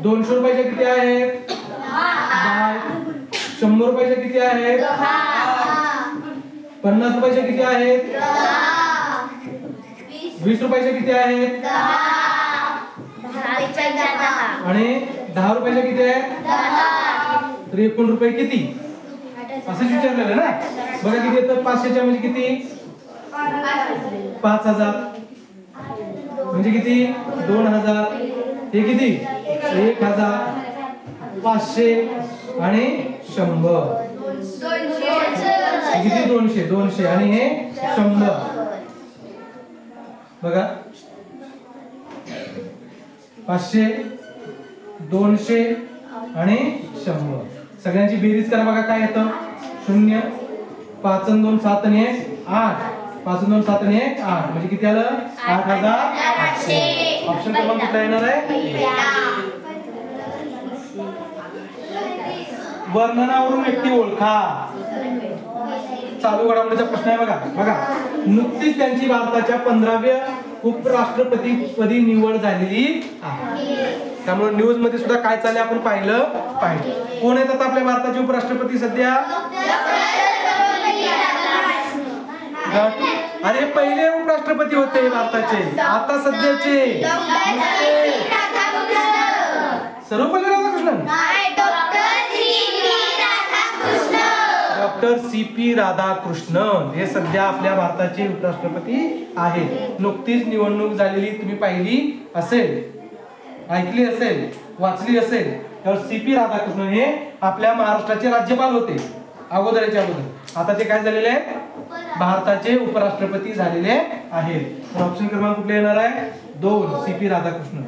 200 रुपयाच्या किती आहेत 10. 100 रुपयाच्या किती आहेत 50 रुपयाच्या किती आहेत 20 रुपयाच्या किती आहेत आणि 10 रुपयाच्या किती आहेत तर एकूण रुपये किती असंच विचारलेलं ना. बघा किती येतं 500च्या म्हणजे किती 5000 म्हणजे किती 2000 हे किती 1000 500 आणि 100 किती 200 आणि हे 100. बघा 500 200 आणि 100 सगळ्यांची बेरीज करा. बघा काय येतं 0 5 आणि 2 7 आणि 1 8 5 आणि 2 7 आणि 1 8 म्हणजे किती आलं 8800. ऑप्शन क्रमांक कुठला येणार आहे वर्णनावरून व्यक्ती ओळखा. चालू घडामोडीचा प्रश्न आहे बघा नुकतीच त्यांची भारताच्या 15व्या उपराष्ट्रपती निवड झालेली आहे. त्यामुळे न्यूज मध्ये सुद्धा काय चाललंय आपण पाहिलं पाहिजे. कोण आहेत आता आपल्या भारताचे उपराष्ट्रपती सध्या अरे पहिले उपराष्ट्रपती होते भारताचे आता सध्याचे Sarvepalli Radhakrishnan doctor C P Radhakrishnan हे सध्या आपल्या भारताचे उपराष्ट्रपती आहेत. नुकतीच निवडणूक झालेली तुम्ही पाहिली असेल ऐकली असेल वाचली असेल. तर सी पी राधाकृष्णन हे आपल्या महाराष्ट्राचे राज्यपाल होते अगोदरच्या अगोदर. आता ते काय झालेले आहेत भारताचे उपराष्ट्रपती झालेले आहेत. ऑप्शन क्रमांक कुठले येणार आहे 2 सी पी राधाकृष्णन.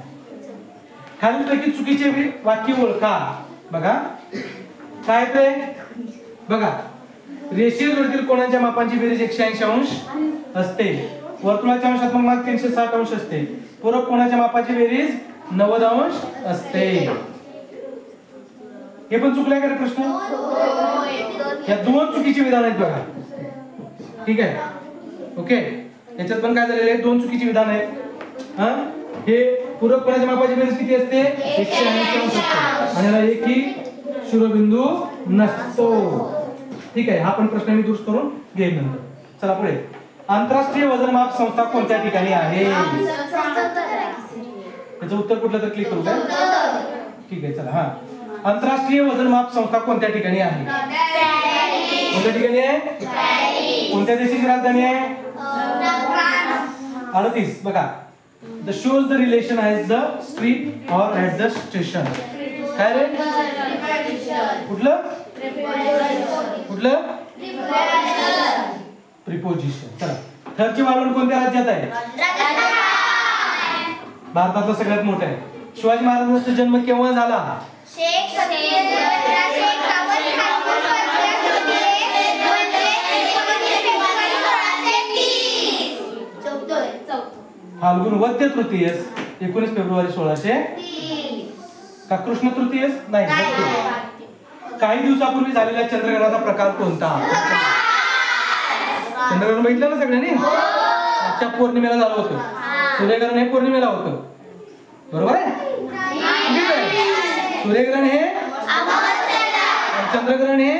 खालीलपैकी चुकीचे वाक्य ओळखा. बघा काय ते बघा रेषीय जोडीतील कोणाच्या मापांची बेरीज 180 अंश असते. वर्तुळाच्या अंशात्मक माप 360 अंश असते. पूरक कोणाच्या मापाची बेरीज 90 अंश असते. हे पण चुकलाय का रे प्रश्न? या 2 चुकीची विधान आहेत बघा. ठीक आहे, ओके. याच्यात पण काय झालेलं आहे, 2 चुकीची विधान आहेत. हा, हे पूरक कोणाच्या मापाची बेरीज किती असते? 180 अंश असते आणि याला एकही शिरोबिंदू नसतो. ठीक आहे, हा पण प्रश्न मी दुरुस्त करून घेईन नंतर. चला पुढे. आंतरराष्ट्रीय वजनमाप संस्था कोणत्या ठिकाणी आहे? याचं उत्तर कुठलं तर क्लिक करू काय? ठीक आहे, चला. हा, आंतरराष्ट्रीय वजनमाप संस्था कोणत्या ठिकाणी आहे? कोणत्या ठिकाणी आहे? कोणत्या देशाची राजधानी आहे? 38. बघा, the shows the relation at the street or at the station. काय रे? कुठलं कुठलं? प्रिपोजिशन. चला, थरची वाळवंट कोणत्या राज्यात आहे? भारतातलं सगळ्यात मोठं आहे. शिवाजी महाराजांचा जन्म केव्हा झाला? फाल्गुन वद्य तृतीयस 19 फेब्रुवारी 1630. का कृष्ण तृतीयस? नाही. काही दिवसापूर्वी झालेल्या चंद्रग्रहणाचा प्रकार कोणता? चंद्रग्रहण बघितलं ना सगळ्यांनी? आजच्या पौर्णिमेला झालं होतं. सूर्यग्रहण हे पौर्णिमेला होतं, बरोबर आहे? सूर्यग्रहण हे चंद्रग्रहण हे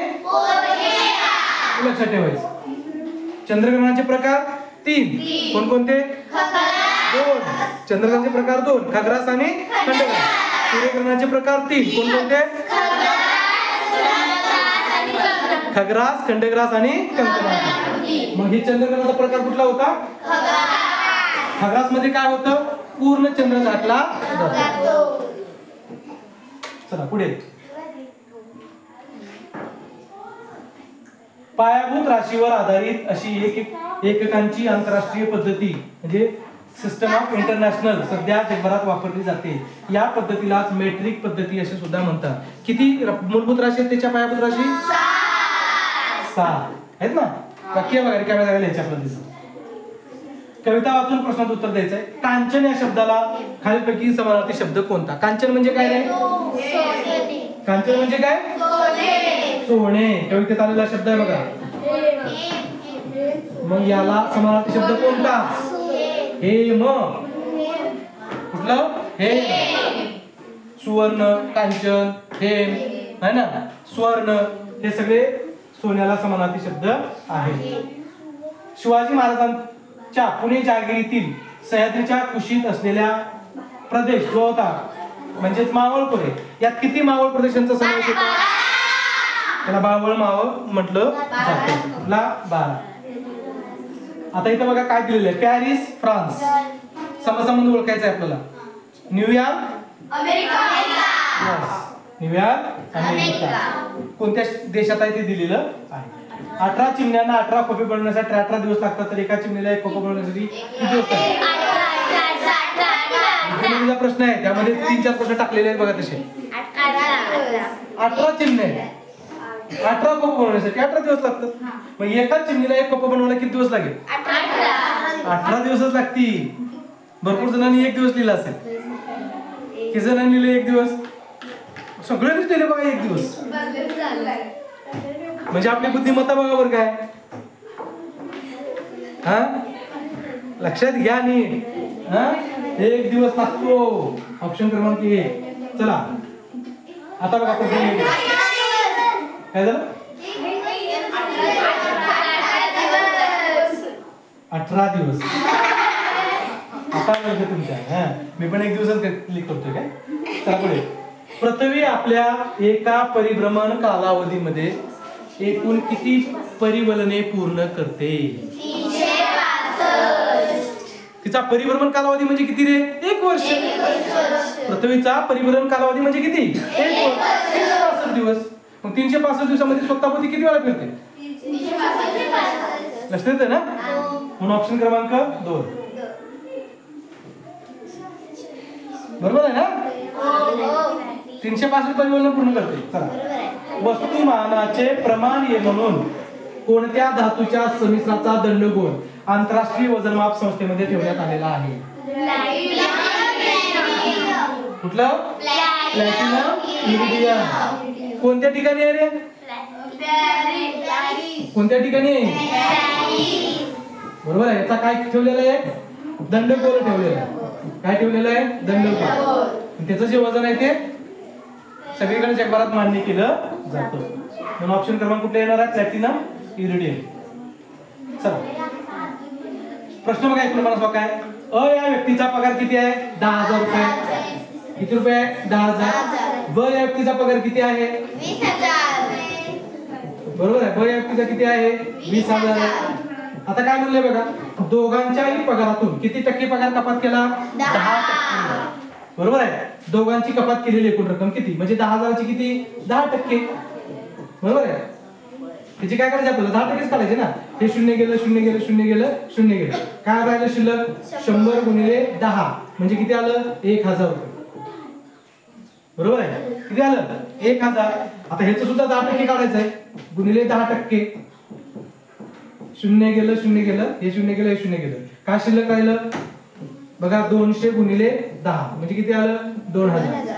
लक्षात ठेवायचं. चंद्रग्रहणाचे प्रकार 3. कोणकोणते? 2. चंद्रग्रहणाचे प्रकार 2, खग्रास आणि खंडग्रास. सूर्यग्रहणाचे प्रकार 3, कोणकोणते? खग्रास, खंडग्रास आणि कंकणास. मग हे चंद्रग्रहणाचा प्रकार कुठला होता? खग्रास मध्ये काय होतं? पूर्ण चंद्र झाकला जातो. चला पुढे. पायाभूत राशीवर आधारित अशी एककांची आंतरराष्ट्रीय पद्धती म्हणजे सिस्टम ऑफ इंटरनॅशनल सध्या जगभरात वापरली जाते. या पद्धतीलाच मेट्रिक पद्धती असे सुद्धा म्हणतात. किती मूलभूत राशी आहेत त्याच्या पायाभूत राशी? 6 आहेत ना. वाक्य वगैरे काय बघायला याच्या पद्धतीचं. कविता वाचून प्रश्नाचं उत्तर द्यायचंय. कांचन या शब्दाला खालीलपैकी समानार्थी शब्द कोणता? कांचन म्हणजे काय रे? कांचन म्हणजे काय? सोने. कवितेत आलेला शब्द आहे बघा. मग याला समानार्थी शब्द कोणता? हेम. कुठलं? हेम. सुवर्ण, कांचन, हेम है ना, स्वर्ण, हे सगळे सोन्याला समानार्थी शब्द आहेत. शिवाजी महाराजांच्या पुणे जहागिरीतील सह्याद्रीच्या कुशीत असलेल्या प्रदेश जो होता म्हणजेच मावळपुरे, यात किती मावळ प्रदेशांचा समावेश होता? त्याला बावळ मावळ म्हटलं जातं. कुठला? 12. आता इथं बघा काय दिलेलं आहे. पॅरिस फ्रान्स, समसंबंध ओळखायचा आहे आपल्याला. न्यूयॉर्क अमेरिका, न्यूयॉर्क अमेरिका कोणत्या देशात आहे ते दिलेलं आहे. 18 चिमण्यांना 18 खोपे बनवण्यासाठी 18 दिवस लागतात, तर एका चिमणीला 1 खोपा बनवण्यासाठी किती दिवस लागतात? प्रश्न आहे त्यामध्ये 3-4 प्रश्न टाकलेले आहेत बघा तसे. 18 चिमण्या 18 खोपा बनवण्यासाठी 18 दिवस लागतात. मग एका चिमणीला 1 खोपा बनवायला किती दिवस लागेल? 18 दिवसच लागतील. भरपूर जणांनी 1 दिवस लिहिला असेल. किती जणांनी लिहिले 1 दिवस? सगळ्यांनीच लिहिले बघा 1 दिवस. म्हणजे आपली बुद्धिमत्ता बघा बरं काय. हा, लक्षात घ्या नीट. हा, 1 दिवस लागतो. ऑप्शन क्रमांक 1. चला आता बघा काय झालं? 18 दिवस. आता तुमच्या मी पण 1 दिवसात क्लिक करतोय काय. चला पुढे. पृथ्वी आपल्या एका परिभ्रमण कालावधीमध्ये एकूण किती परिवलने पूर्ण करते? 365. तिचा परिभ्रमण कालावधी म्हणजे किती रे? 1 वर्ष. पृथ्वीचा परिभ्रमण कालावधी म्हणजे किती? 1 वर्ष. 365 दिवस. मग 365 दिवसामध्ये स्वतःभोवती किती वेळा फिरते? 365. लक्षात येतं ना? म्हणून ऑप्शन क्रमांक 2 बरोबर आहे ना? 365 परिवलन पूर्ण करते. चला. वस्तुमानाचे प्रमाण म्हणून कोणत्या धातूच्या समिश्राचा दंडगोल आंतरराष्ट्रीय वजनमाप संस्थेमध्ये ठेवण्यात आलेला आहे? कुठलं? Platinum, iridium. कोणत्या ठिकाणी आहे रे? कोणत्या ठिकाणी आहे? बरोबर आहे. याचा काय ठेवलेला आहे? दंडगोल ठेवलेला आहे. काय ठेवलेलं आहे? दंडगोल. त्याचं जे वजन आहे ते सगळीकडे जगभरात मान्य केलं जातं. म्हणून ऑप्शन क्रमांक कुठे येणार आहे? Platinum iridium. चला प्रश्न बघा. एकूण मला काय? अ या व्यक्तीचा पगार किती आहे? 10,000 रुपये. किती रुपये आहे? 10,000. ब या व्यक्तीचा पगार किती आहे? 20,000. बरोबर आहे. ब या व्यक्तीचा किती आहे? 20,000 आहे. आता काय म्हणले बघा, दोघांच्याही पगारातून किती टक्के पगार कपात केला? 10%. बरोबर आहे. दोघांची कपात केलेली एकूण रक्कम किती? म्हणजे 10,000ची किती? 10%. बरोबर आहे. त्याची काय करायचं आपल्याला? 10%च काढायचे ना. हे शून्य गेलं, शून्य गेलं, शून्य गेलं, शून्य गेलं. काय राहिलं शिल्लक? 100 गुणिले 10 म्हणजे किती आलं? 1,000 रुपये. बरोबर आहे. किती आलं? 1,000. आता ह्याचं सुद्धा 10% काढायचं आहे. गुणिले 10%. शून्य गेलं, शून्य गेलं, हे शून्य गेलं, हे शून्य गेलं. काय शिल्लक राहिलं बघा? 200 गुणिले 10 म्हणजे किती आलं? 2,000.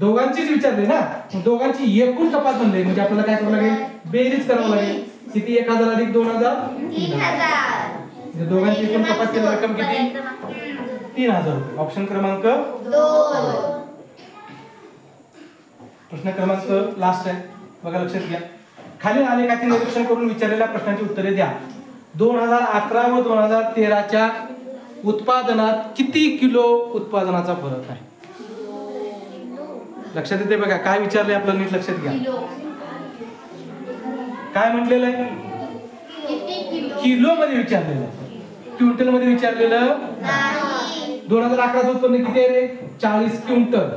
दोघांचीच विचारले ना. दोघांची एकूण कपात म्हणले म्हणजे आपल्याला काय करावं लागेल? बेरीज करावं लागेल. किती? 1,000 अधिक 2,000 3,000. म्हणजे दोघांची एकूण कपात केलेली रक्कम किती? 3,000 रुपये. ऑप्शन क्रमांक 2. प्रश्न क्रमांक लास्ट आहे बघा, लक्षात घ्या. खालील आलेखाचे निरीक्षण करून विचारलेल्या प्रश्नांची उत्तरे द्या. 2011 व 2013च्या उत्पादनात किती किलो उत्पादनाचा फरक आहे? लक्षात येते बघा. काय विचारले आपल्याला? नीट लक्षात घ्या. काय म्हटलेलं आहे? किलो मध्ये विचारलेलं आहे. क्विंटल मध्ये विचारलेलं नाही. 2011चं उत्पन्न किती आहे रे? 40 क्विंटल.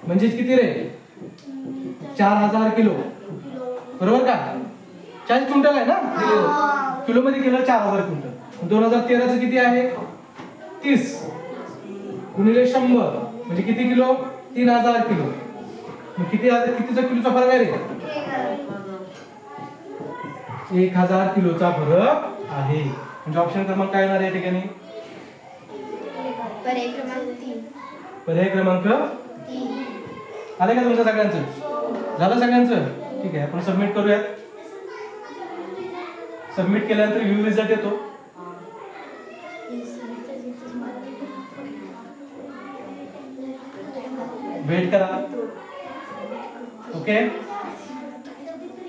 म्हणजे किती रे? 4,000 किलो. बरोबर का? 40 क्विंटल आहे ना. किलो मध्ये केलं 4,000 क्विंटल. 2013चं किती आहे? 30 गुणिले 100 म्हणजे किती किलो? 3,000 किलो. मग कितीचा किलोचा फरक आहे रे? 1,000 किलोचा फरक आहे. म्हणजे ऑप्शन क्रमांक काय येणार या ठिकाणी? पर्याय क्रमांक 3. पर्याय क्रमांक 3. आले का तुमचं सगळ्यांचं? झालं सगळ्यांचं? ठीक आहे. आपण सबमिट करूयात. सबमिट केल्यानंतर व्ह्यू रिझल्ट येतो. वेट करा. ओके.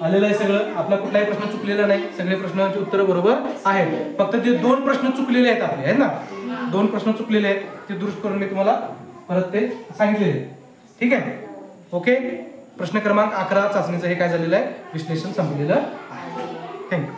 आलेलं आहे सगळं. आपला कुठलाही प्रश्न चुकलेला नाही. सगळे प्रश्नांची उत्तरं बरोबर आहेत. फक्त ते 2 प्रश्न चुकलेले आहेत आपले, आहेत ना. 2 प्रश्न चुकलेले आहेत. ते दुरुस्त करून मी तुम्हाला परत ते सांगितलेले. ठीक आहे. ओके. प्रश्न क्रमांक 11 चाचणीचं हे काय झालेलं आहे? विश्लेषण संपलेलं आहे. थँक्यू.